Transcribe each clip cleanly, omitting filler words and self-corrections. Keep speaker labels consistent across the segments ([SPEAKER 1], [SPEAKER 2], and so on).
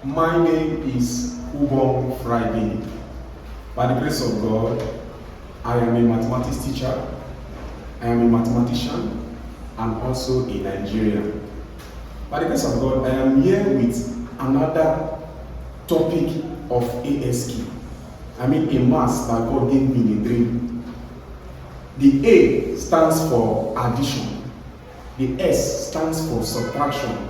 [SPEAKER 1] My name is Ubong Friday. By the grace of God, I am a mathematics teacher, I am a mathematician, and also a Nigerian. By the grace of God, I am here with another topic of ASK. I mean a maths that God gave me in a dream. The A stands for addition. The S stands for subtraction.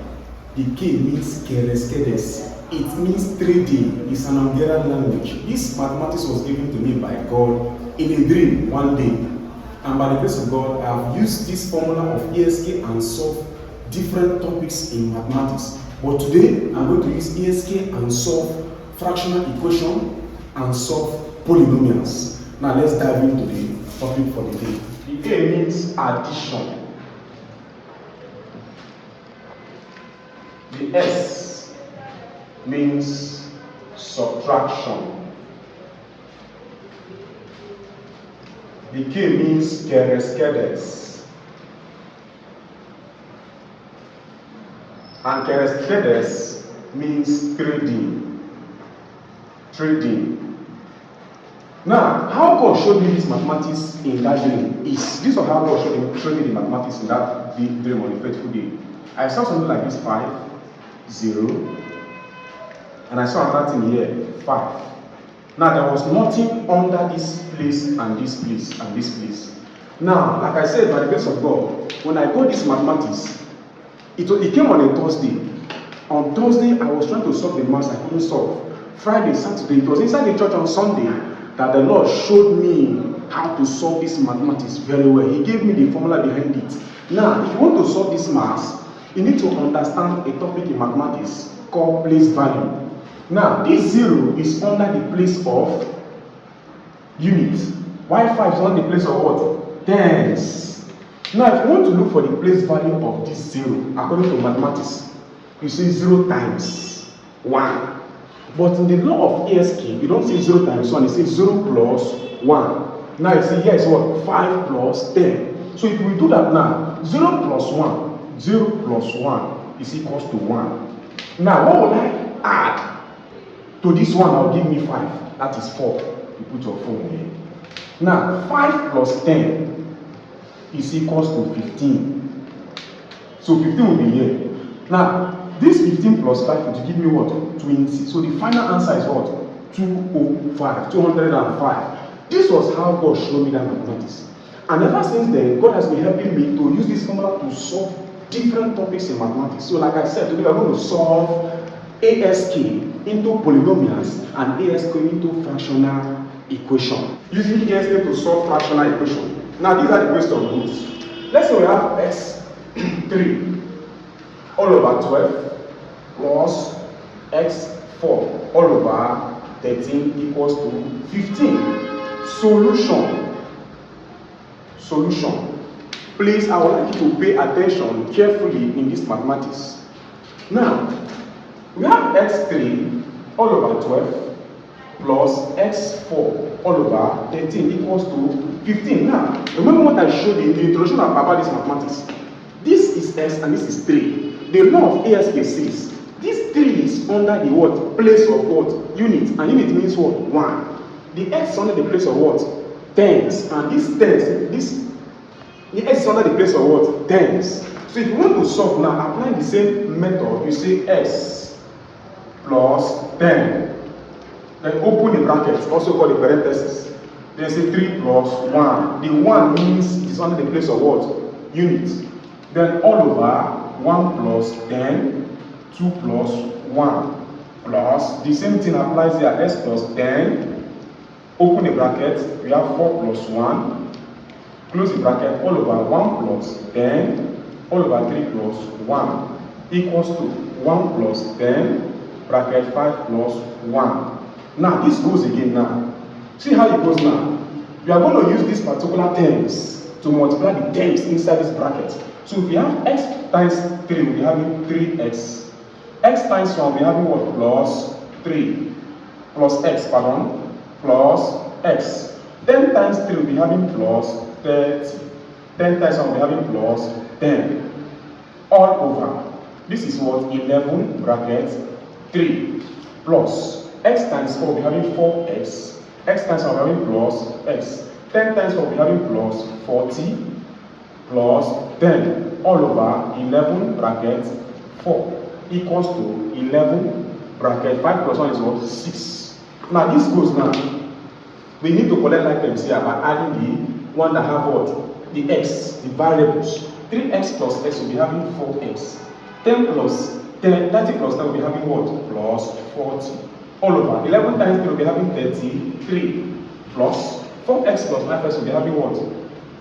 [SPEAKER 1] The K means kereskedes. It means trading. It's an Hungarian language. This mathematics was given to me by God in a dream one day. And by the grace of God, I have used this formula of ASK and solve different topics in mathematics. But today, I'm going to use ASK and solve fractional equation and solve polynomials. Now let's dive into the topic for the day. The A means addition. The S means subtraction. The K means kereskedes. And kereskedes means trading. Now, how God showed me this mathematics in that dream is this was how God showed me the mathematics in that dream on the fateful day. I saw something like this 5, 0, and I saw another thing here 5. Now there was nothing under this place and this place and this place. Now, like I said, by the grace of God, when I got this mathematics, it came on a Thursday. On Thursday, I was trying to solve the maths I couldn't solve. Friday, Saturday, it was inside the church on Sunday that the Lord showed me how to solve this mathematics very well. He gave me the formula behind it. Now, if you want to solve this maths, you need to understand a topic in mathematics called place value. Now, this 0 is under the place of unit. While 5 is under the place of what? Tens. Now, if you want to look for the place value of this 0, according to mathematics, you say 0 times 1. But in the law of ASK, you don't say 0 times 1, you say 0 plus 1. Now, you say, yes, what? 5 plus 10. So if we do that now, 0 plus 1, 0 plus 1 is equals to 1. Now, what will I add to this one? I'll give me 5. That is 4. You put your phone here. Now, 5 plus 10 is equals to 15. So 15 will be here. Now, this 15 plus 5 will give me what? 20. So the final answer is what? 205. 205. This was how God showed me that mathematics. And ever since then, God has been helping me to use this formula to solve different topics in mathematics. So like I said, today we're going to solve ASK into polynomials and ASK into fractional equation. Using ASK to solve fractional equation. Now these are the question rules. Let's say we have x3 all over 12 plus x4 all over 13 equals to 15. Solution. Please, I would like you to pay attention carefully in this mathematics. Now, we have x3 all over 12 plus x4 all over 13 equals to 15. Now, remember what I showed you in the introduction about this mathematics. This is x and this is 3. The law of ASK says this 3 is under the what? Place of what? Unit. And unit means what? 1. The x is under the place of what? Tens. And this tens, the x is under the place of what? Tens. So if you want to solve now, applying the same method, you say s plus 10. Then open the brackets, also called the parenthesis. Then say 3 plus 1. The 1 means it's under the place of what? Unit. Then all over 1 plus 10, 2 plus 1 plus, the same thing applies here, s plus 10, open the bracket, we have 4 plus 1, close the bracket, all over 1 plus 10, all over 3 plus 1 equals to 1 plus 10, bracket 5 plus 1. Now this goes again now. See how it goes now. We are going to use these particular terms to multiply the terms inside this bracket. So if we have x times 3, we'll be having 3x. X times 1, we'll be having what? Plus 3. Plus x, pardon. Plus x. 10 times 3, we'll be having plus 30. 10 times 1, we'll be having plus 10. All over. This is what? 11 bracket 3 plus x times 4 will be having 4x, x times 4 will be having plus x, 10 times 4 will be having plus 40 plus 10 all over 11 bracket 4 equals to 11 bracket 5 plus 1 is what? 6. Now this goes now. We need to collect items here by adding the one that have what? The x, the variables. 3x plus x will be having 4x. 10 plus 10, 30 plus 10 will be having what? Plus 40. All over. 11 times 3 will be having 33. Plus 4x plus 5x will be having what?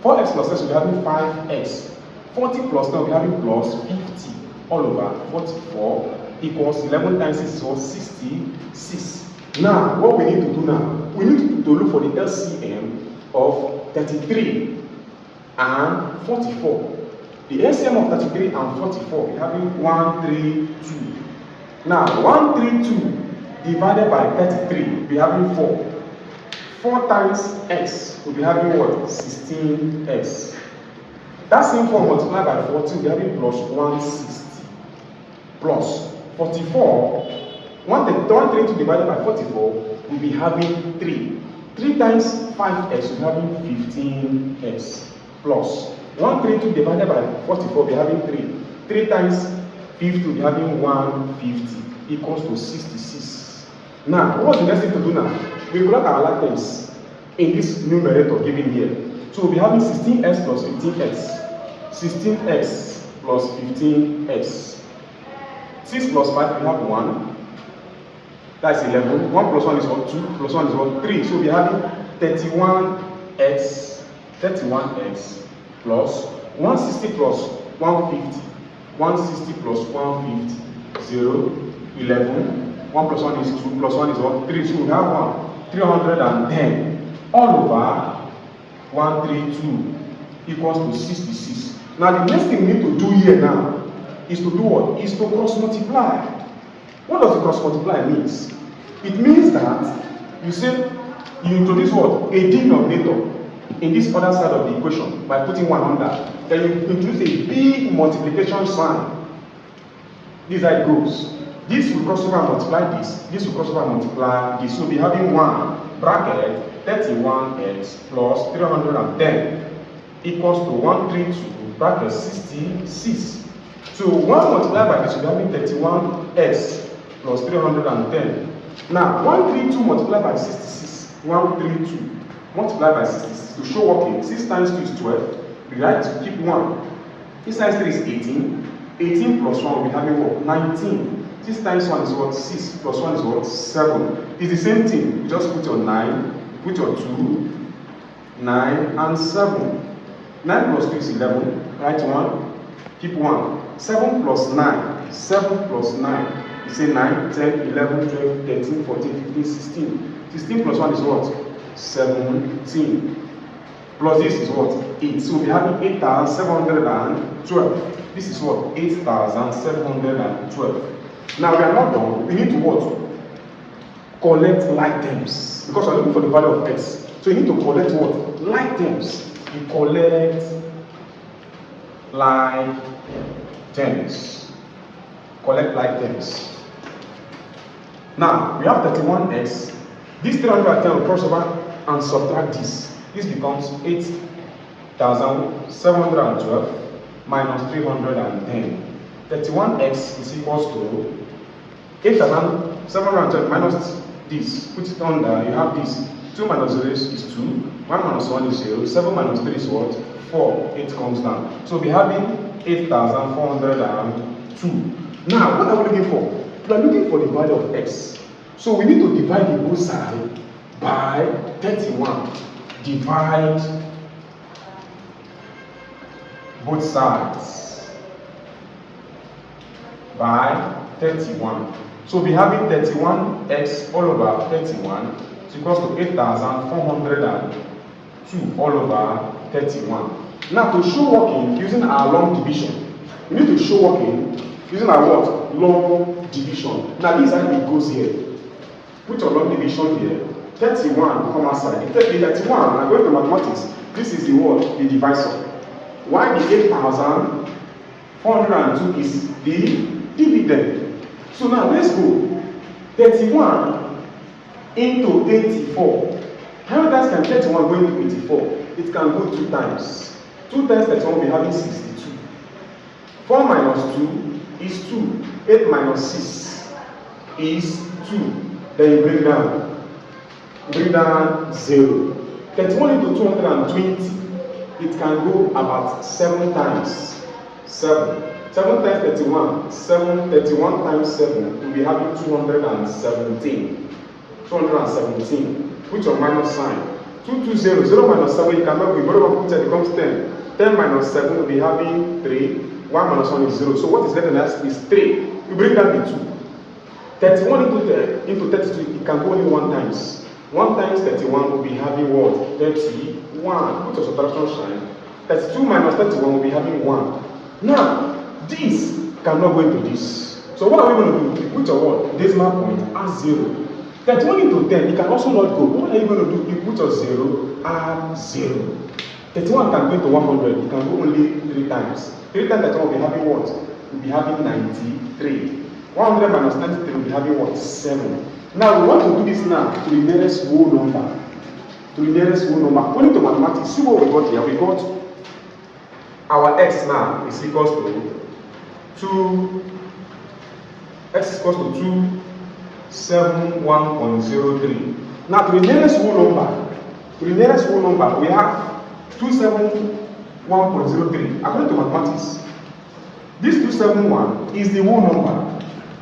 [SPEAKER 1] 4x plus x will be having 5x. 40 plus 10 will be having plus 50. All over 44 equals 11 times 6 is what? 66. Now, what we need to do now, we need to look for the LCM of 33 and 44. The LCM of 33 and 44, we having 132. Now, 132 divided by 33, we having 4. 4 times x will be having what? 16x. That same 4 multiplied by 40 will be having plus 160. Plus 44, 132 divided by 44 will be having 3. 3 times 5x will be having 15x. Plus 132 divided by 44 will be having 3. 3 times 50 will be having 150 equals to 66. Now, what's the next thing to do now? We collect our items in this numerator given here. So we'll be having 16x plus 15x. 16x plus 15x. 6 plus 5 we have 1. That's 11. 1 plus 1 is what? 2. Plus 1 is what? 3. So we are having 31x. 31x plus 160 plus 150. 160 plus 150. 0. 11. 1 plus 1 is 2. Plus 1 is what? 3. So we have 1. 310. All over 132 equals to 66. Now the next thing we need to do here now is to do what? Is to cross multiply. What does the cross multiply means? It means that you say you introduce what? A denominator in this other side of the equation by putting 1 under. Then you introduce a big multiplication sign. This is how it goes. This will cross over and multiply this. This will cross over and multiply this. So we'll be having 1 bracket 31x plus 310 equals to 132 bracket 66. So 1 multiplied by this will be having 31x plus 310. Now 132 multiplied by 66. 132 multiplied by 66 to show working. 6 times 2 is 12. We like to keep 1. 6 times 3 is 18. 18 plus 1 will be having what? 19. 6 times 1 is what? 6 plus 1 is what? 7. It's the same thing. You just put your 9, put your 2, 9 and 7. 9 plus 2 is 11. Write 1, keep 1. 7 plus 9. 7 plus 9. You say 9, 10, 11, 12, 13, 14, 15, 16. 16 plus 1 is what? 17. Plus this is what? 8. So we have 8,712. This is what? 8,712. Now we are not done. We need to what? Collect like terms. Because we are looking for the value of x. So you need to collect what? Like terms. You collect like terms. Collect like terms. Now we have 31x. This 310 will cross over and subtract this. This becomes 8,712 minus 310. 31x is equals to 8,712 minus this. Put it under, you have this. 2 minus 0 is 2. 1 minus 1 is 0. 7 minus 3 is what? 4. 8 comes down. So we'll be having 8,402. Now, what are we looking for? We are looking for the value of x. So we need to divide the both sides by 31. Divide both sides by 31. So we'll be having 31x all over 31 is equals to 8,402 all over 31. Now to show working using our long division, we need to show working using our what? Long division. Now this is how it goes here. Put your long division here. 31 come outside. The 31, I'm going to mathematics. This is the what? The divisor. Why the 8,402 is the dividend. So now let's go. 31 into 84. How many times can 31 go into 84? It can go 2 times. 2 times 31 will be having 62. 4 minus 2 is 2. 8 minus 6 is 2. Then you bring down. Bring down 0. 31 into 220. It can go about 7 times. 7. 7 times 31. 31 times 7 will be having 217. 217. Put your minus sign. 220. 0 minus 7 you cannot be. Whatever put it becomes 10. 10 minus 7 will be having 3. 1 minus 1 is 0. So what is left in us is 3. You bring down the 2. 31 into 32, it can go only 1 times. 1 times 31 will be having what? 31. Put your subtraction sign. 32 minus 31 will be having 1. Now, this cannot go into this. So what are we going to do? Put your what? Decimal point as 0. 31 into 10, it can also not go. What are you going to do? You put your 0 and 0. 31 can go into 100. It can go only 3 times. 3 times 31 will be having what? We'll be having 93. 100 minus 93 will be having what? 7. Now we want to do this now to the nearest whole number. To the nearest whole number. According to mathematics, see what we got here. We got our x now is equals to 2. X is equals to 271.03. Now to the nearest whole number, we have 271.03. According to mathematics, this 271 is the whole number.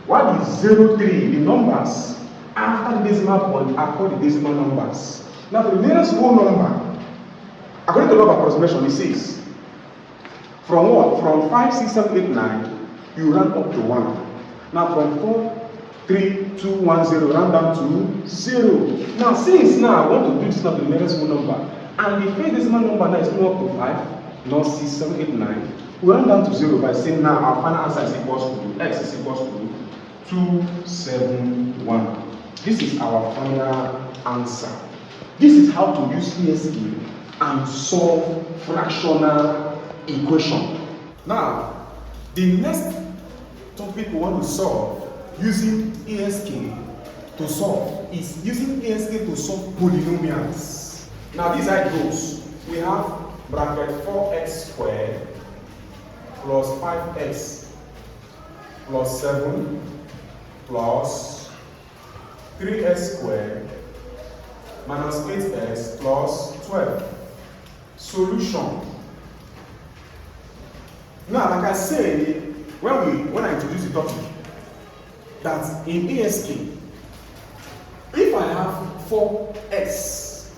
[SPEAKER 1] What is 03? The numbers after the decimal point are called the decimal numbers. Now to the nearest whole number, according to law of approximation, it says from what? From 5, 6, 7, 8, 9, you round up to 1. Now from 4, 3, 2, 1, 0, round down to 0. Now since now I want to do this now to the nearest whole number, and the first decimal number now is going up to 5, not 6, 7, 8, 9, we round down to 0 by saying now our final answer is equals to x is equals to 271. This is our final answer. This is how to use ESK and solve fractional equation. Now, the next topic we want to solve using ESK to solve is using ESK to solve polynomials. Now, this is how it goes. We have bracket 4x squared plus 5x plus 7 plus 3x squared minus 8x plus 12. Solution. Now, like I said, when I introduce the topic, that in ESK, if I have 4x,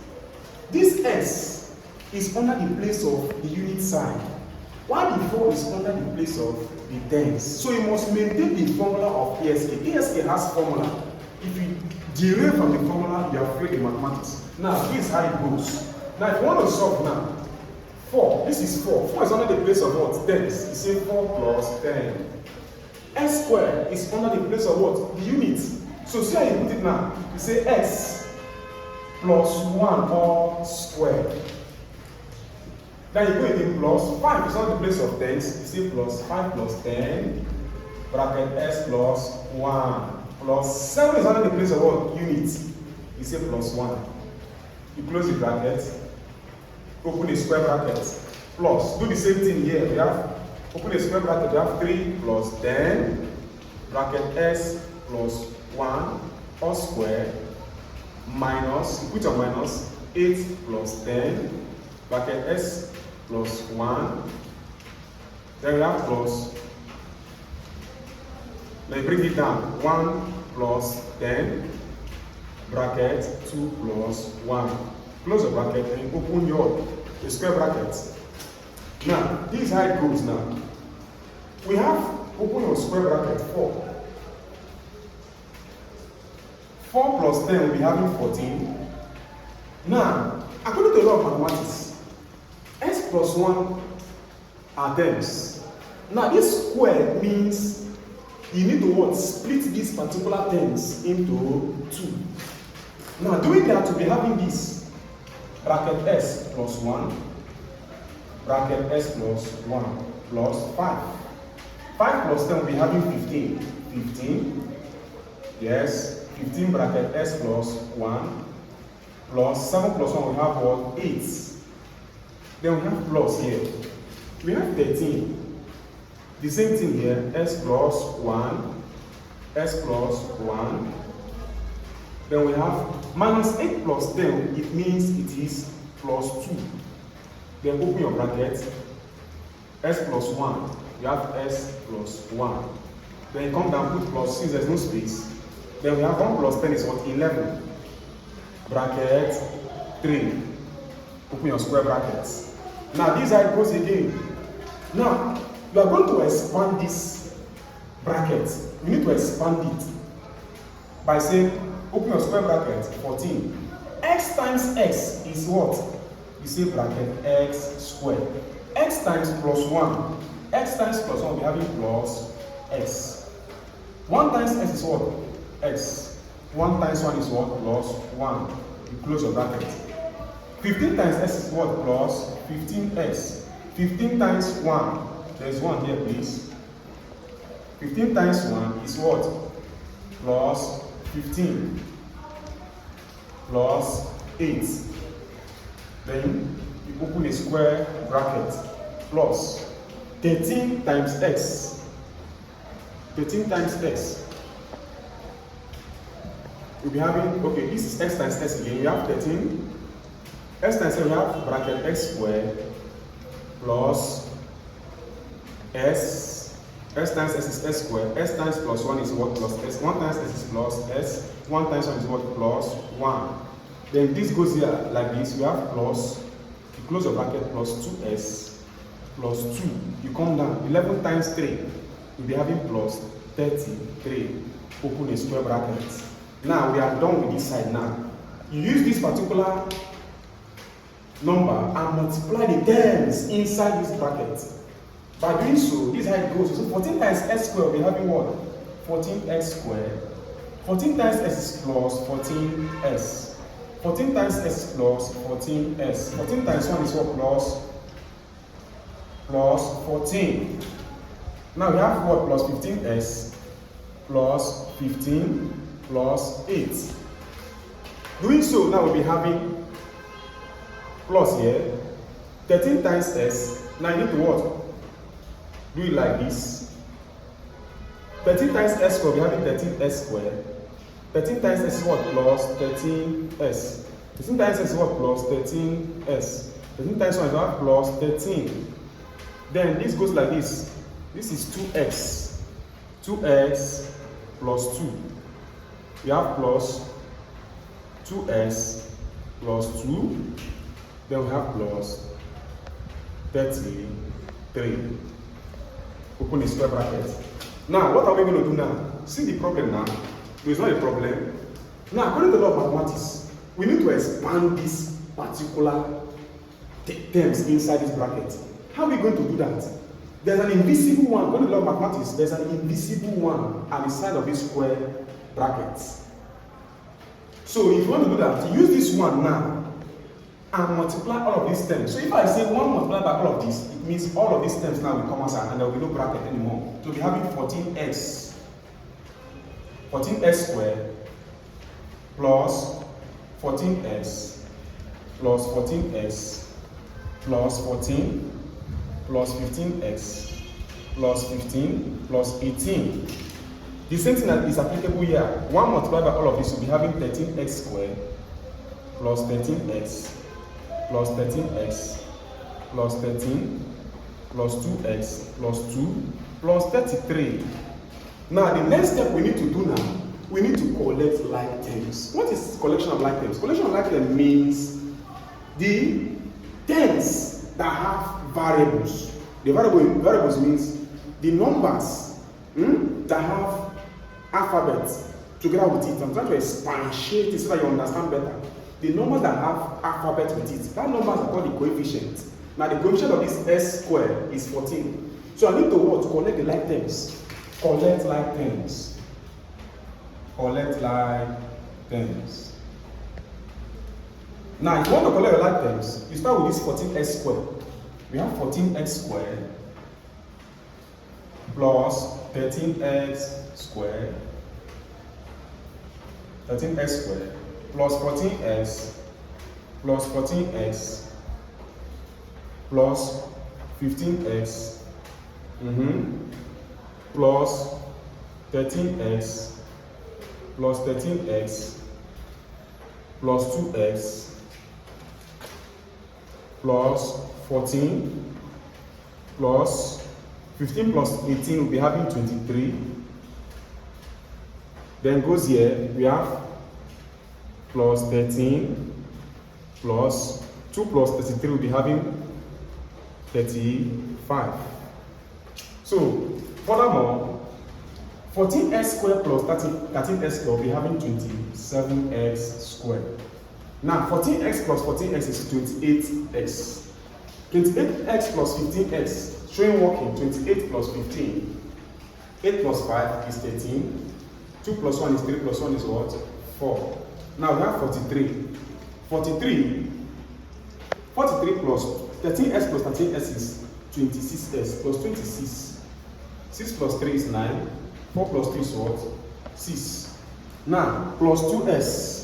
[SPEAKER 1] this x is under the place of the unit sign, while the 4 is under the place of the tens. So you must maintain the formula of ESK. ESK has formula. If you derive from the formula, you are failed in mathematics. Now, this is how it goes. Now, if you want to solve now, 4, this is 4. 4 is under the place of what? Tens. You say 4 plus 10. X squared is under the place of what? The unit. So see how you put it now. You say x plus 1 all squared. Then you go in plus 5 is under the place of tens. You say plus 5 plus 10 bracket x plus 1 plus 7 is under the place of what? Unit. You say plus 1. You close the bracket. Open a square bracket, plus, do the same thing here. We have, open a square bracket, we have 3 plus 10, bracket s plus 1, all square, minus, you put your minus, 8 plus 10, bracket s plus 1, then we have plus, then you bring it down, 1 plus 10, bracket 2 plus 1. Close the bracket and open the square bracket. Now, this is how it goes now. We have open your square bracket 4. 4 plus 10 will be having 14. Now, according to the law of mathematics, x plus 1 are tens. Now, this square means you need to what? Split these particular tens into 2. Now, doing that, we'll be having this. Bracket s plus 1, bracket s plus 1 plus 5. 5 plus 10 will be having 15. 15, yes. 15 bracket s plus 1 plus 7 plus 1, we have what? 8. Then we have plus here. We have 13. The same thing here, s plus 1, s plus 1. Then we have minus 8 plus 10, it means it is plus 2. Then open your bracket, s plus 1, you have s plus 1. Then you come down, put plus, since there's no space. Then we have 1 plus 10 is what? 11. Bracket 3. Open your square brackets. Now this side goes again. Now, you are going to expand this bracket. You need to expand it by saying, open your square bracket, 14. X times x is what? You say bracket x squared. X times plus 1. X times plus 1 will be having plus x. 1 times x is what? X. 1 times 1 is what? Plus 1. You close your bracket. 15 times x is what? Plus 15x. 15 times 1. There's 1 here, please. 15 times 1 is what? Plus 15. Plus 8. Then you open a square bracket. Plus 13 times x. 13 times x. We'll be having, okay, this is x times x again. We have 13. X times x, we have bracket x squared plus s. S times s is s squared. S times plus 1 is what? Plus s. 1 times s is plus s. 1 times 1 is what? Plus 1. Then this goes here like this. We have plus. You close your bracket, plus 2s plus 2. You come down. 11 times 3. You'll be having plus 33. Open a square bracket. Now we are done with this side now. You use this particular number and multiply the terms inside this bracket. By doing so, this is how it goes. So 14 times s squared will be having what? 14x squared. 14 times s is plus 14s. 14 times s is plus 14s. 14 times 1 is what? Plus 14. Now we have what? Plus 15s plus 15 plus 8. Doing so, now we'll be having plus here. 13 times s. Now you need to what? Do it like this. 13 times s squared, we're having 13s squared. 13 times s is what? Plus 13s. 13 times s is what? Plus 13s. 13 times 1 is what? Plus 13. Then this goes like this. This is 2x. 2x plus 2. We have plus 2s plus 2. Then we have plus 33. Open the square bracket. Now, what are we going to do now? See the problem now. There is not a problem. Now, according to the law of mathematics, we need to expand this particular terms inside this bracket. How are we going to do that? There's an invisible one. According to the law of mathematics, there's an invisible one at the side of this square bracket. So, if you want to do that, use this one now and multiply all of these terms. So if I say 1 multiplied by all of this, it means all of these terms now will come outside and there will be no bracket anymore. So we have 14x. 14x squared plus 14x plus 14x plus 14 plus 15x plus 15 plus 18. The same thing that is applicable here. 1 multiplied by all of this will be having 13x squared plus 13x plus 13x plus 13 plus 2x plus 2 plus 33. Now the next step we need to do now, we need to collect like terms. What is collection of like terms? Collection of like terms means the terms that have variables. The variables means the numbers that have alphabets together with it. I'm trying to expatiate it so that you understand better. The numbers that have alphabet with it, that numbers are called the coefficient. Now the coefficient of this s squared is 14. So I need to what? Collect the like terms. Collect like terms. Collect like terms. Now if you want to collect the like terms, you start with this 14x squared. We have 14x squared plus 13x squared 13x squared plus 14x plus 14x plus 15x plus 13x plus 13x plus 2x plus 14 plus 15 plus 18 will be having 23. Then goes here, we have plus 13 plus 2 plus 33 will be having 35. So, furthermore, 14x squared plus 13x squared will be having 27x squared. Now, 14x plus 14x is 28x. 28x plus 15x, showing working, 28 plus 15. 8 plus 5 is 13. 2 plus 1 is 3 plus 1 is what? 4. Now we have 43. 43 plus 13x plus 13x is 26x plus 26. 6 plus 3 is 9. 4 plus 3 is what? 6. Now, plus 2s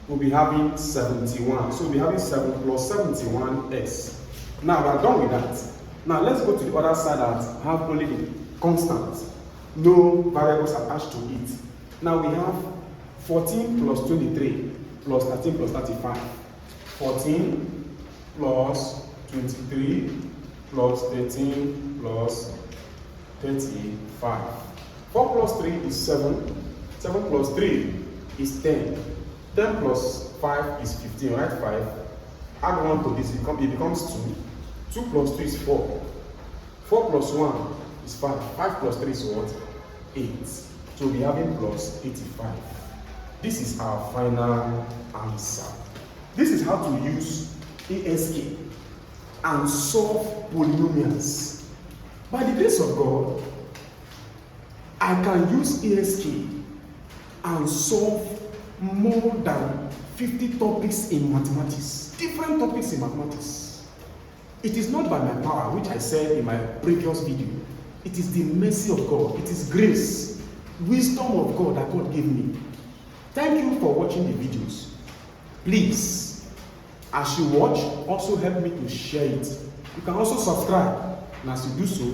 [SPEAKER 1] will be having 71. So we'll be having 7 plus 71s. Now we are done with that. Now let's go to the other side that have only the constant. No variables attached to it. Now we have 14 plus 23 plus 13 plus 35. 14 plus 23 plus 13 plus 35. 4 plus 3 is 7. 7 plus 3 is 10. 10 plus 5 is 15, right? 5. Add 1 to this, it becomes 2. 2 plus 2 is 4. 4 plus 1 is 5. 5 plus 3 is what? 8. So we have having plus 85. This is our final answer. This is how to use ASK and solve polynomials. By the grace of God, I can use ASK and solve more than 50 topics in mathematics, different topics in mathematics. It is not by my power, which I said in my previous video. It is the mercy of God. It is grace, wisdom of God that God gave me. Thank you for watching the videos. Please, as you watch, also help me to share it. You can also subscribe. And as you do so,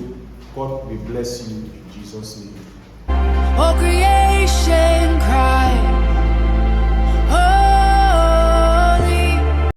[SPEAKER 1] God will bless you in Jesus' name.
[SPEAKER 2] All creation cries.